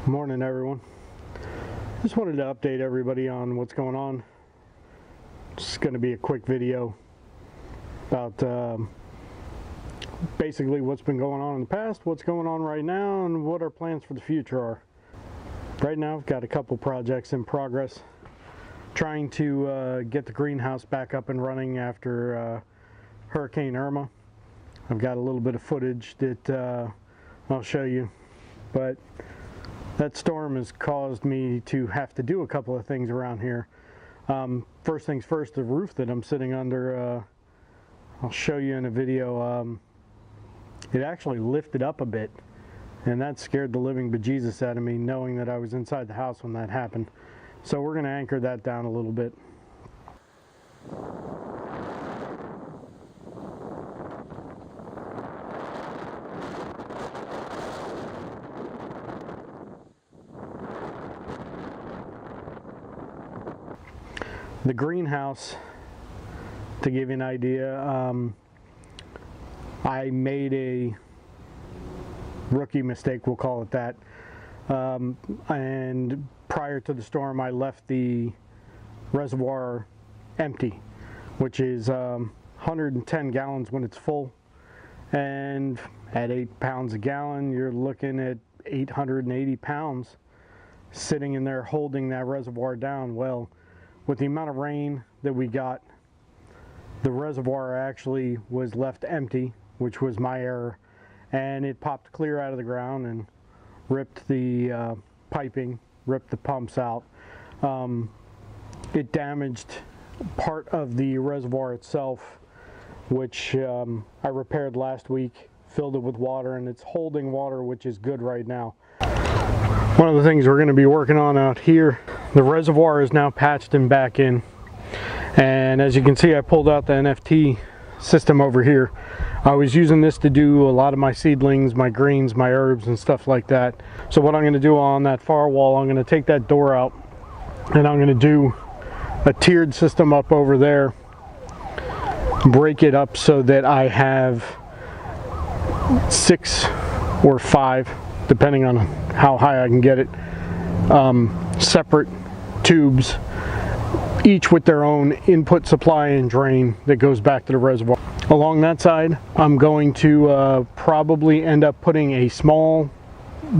Morning, everyone. Just wanted to update everybody on what's going on. It's going to be a quick video about basically what's been going on in the past, what's going on right now, and what our plans for the future are. Right now, I've got a couple projects in progress, trying to get the greenhouse back up and running after Hurricane Irma. I've got a little bit of footage that I'll show you, but that storm has caused me to have to do a couple of things around here. First things first, the roof that I'm sitting under, I'll show you in a video, it actually lifted up a bit, and that scared the living bejesus out of me, knowing that I was inside the house when that happened. So we're going to anchor that down a little bit. The greenhouse, to give you an idea, I made a rookie mistake, we'll call it that, and prior to the storm I left the reservoir empty, which is 110 gallons when it's full, and at 8 pounds a gallon you're looking at 880 pounds sitting in there holding that reservoir down. Well, with the amount of rain that we got, the reservoir actually was left empty, which was my error, and it popped clear out of the ground and ripped the piping, ripped the pumps out. It damaged part of the reservoir itself, which I repaired last week, filled it with water, and it's holding water, which is good right now. One of the things we're going to be working on out here, the reservoir is now patched and back in, and as you can see, I pulled out the NFT system over here. I was using this to do a lot of my seedlings, my greens, my herbs and stuff like that. So what I'm going to do on that far wall, I'm going to take that door out and I'm going to do a tiered system up over there, break it up so that I have 6 or 5, depending on how high I can get it, separate tubes, each with their own input supply and drain that goes back to the reservoir. Along that side, I'm going to probably end up putting a small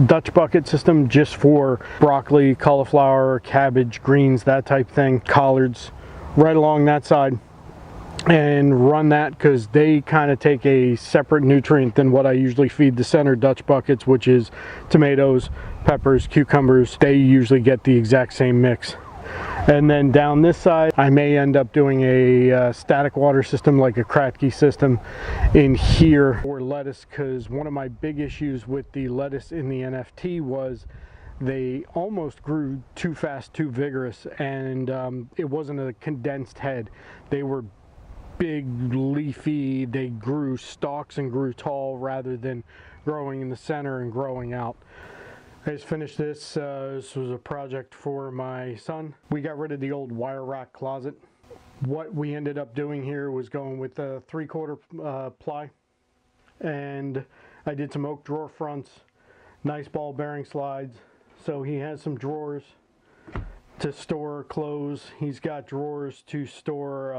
Dutch bucket system just for broccoli, cauliflower, cabbage, greens, that type thing, collards, right along that side, and run that because they kind of take a separate nutrient than what I usually feed the center Dutch buckets, which is tomatoes, peppers, cucumbers. They usually get the exact same mix. And then down this side, I may end up doing a static water system like a Kratky system in here for lettuce, because one of my big issues with the lettuce in the NFT was they almost grew too fast, too vigorous, and it wasn't a condensed head. They were big, leafy, they grew stalks and grew tall rather than growing in the center and growing out. I just finished this. This was a project for my son. We got rid of the old wire rack closet. What we ended up doing here was going with a 3/4 ply, and I did some oak drawer fronts, nice ball bearing slides, so he has some drawers to store clothes. He's got drawers to store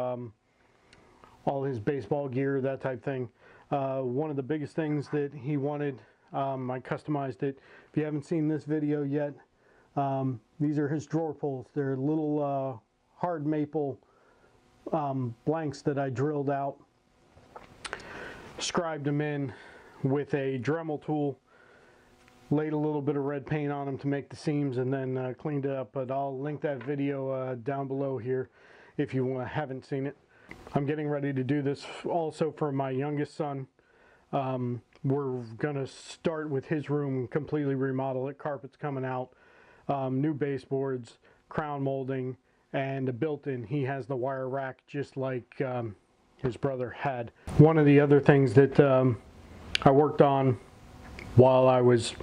all his baseball gear, that type thing. One of the biggest things that he wanted, I customized it. If you haven't seen this video yet, these are his drawer pulls. They're little hard maple blanks that I drilled out, scribed them in with a Dremel tool, laid a little bit of red paint on them to make the seams, and then cleaned it up. But I'll link that video down below here if you haven't seen it. I'm getting ready to do this also for my youngest son. We're gonna start with his room, completely remodel it, carpets coming out, new baseboards, crown molding, and a built-in. He has the wire rack just like his brother had. One of the other things that I worked on while I was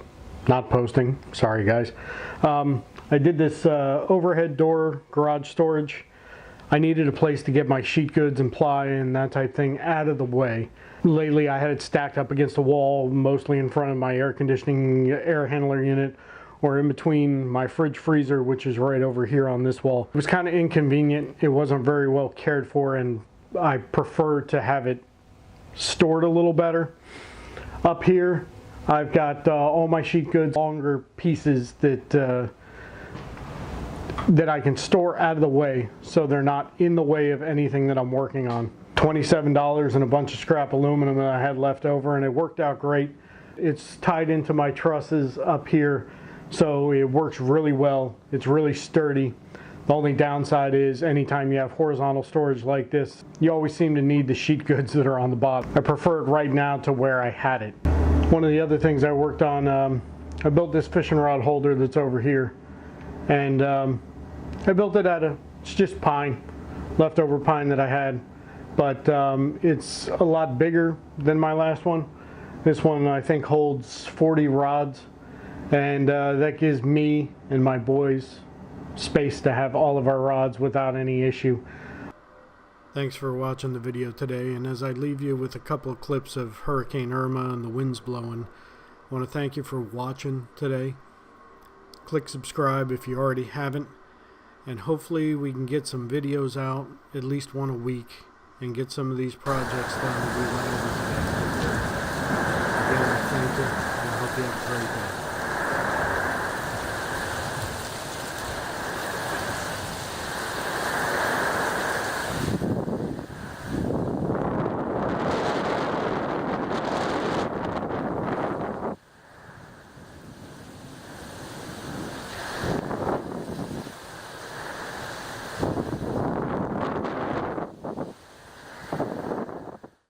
not posting, sorry guys, I did this overhead door garage storage. I needed a place to get my sheet goods and ply and that type thing out of the way. Lately I had it stacked up against the wall, mostly in front of my air conditioning air handler unit or in between my fridge freezer, which is right over here on this wall. It was kind of inconvenient. It wasn't very well cared for, and I prefer to have it stored a little better. Up here, I've got all my sheet goods, longer pieces that I can store out of the way so they're not in the way of anything that I'm working on. $27 and a bunch of scrap aluminum that I had left over, and it worked out great. It's tied into my trusses up here, so it works really well. It's really sturdy. The only downside is anytime you have horizontal storage like this, you always seem to need the sheet goods that are on the bottom. I prefer it right now to where I had it. One of the other things I worked on, I built this fishing rod holder that's over here, and I built it it's just pine, leftover pine that I had, but it's a lot bigger than my last one. This one I think holds 40 rods, and that gives me and my boys space to have all of our rods without any issue. Thanks for watching the video today, and as I leave you with a couple of clips of Hurricane Irma and the winds blowing, I want to thank you for watching today. Click subscribe if you already haven't, and hopefully we can get some videos out, at least one a week, and get some of these projects done that we went over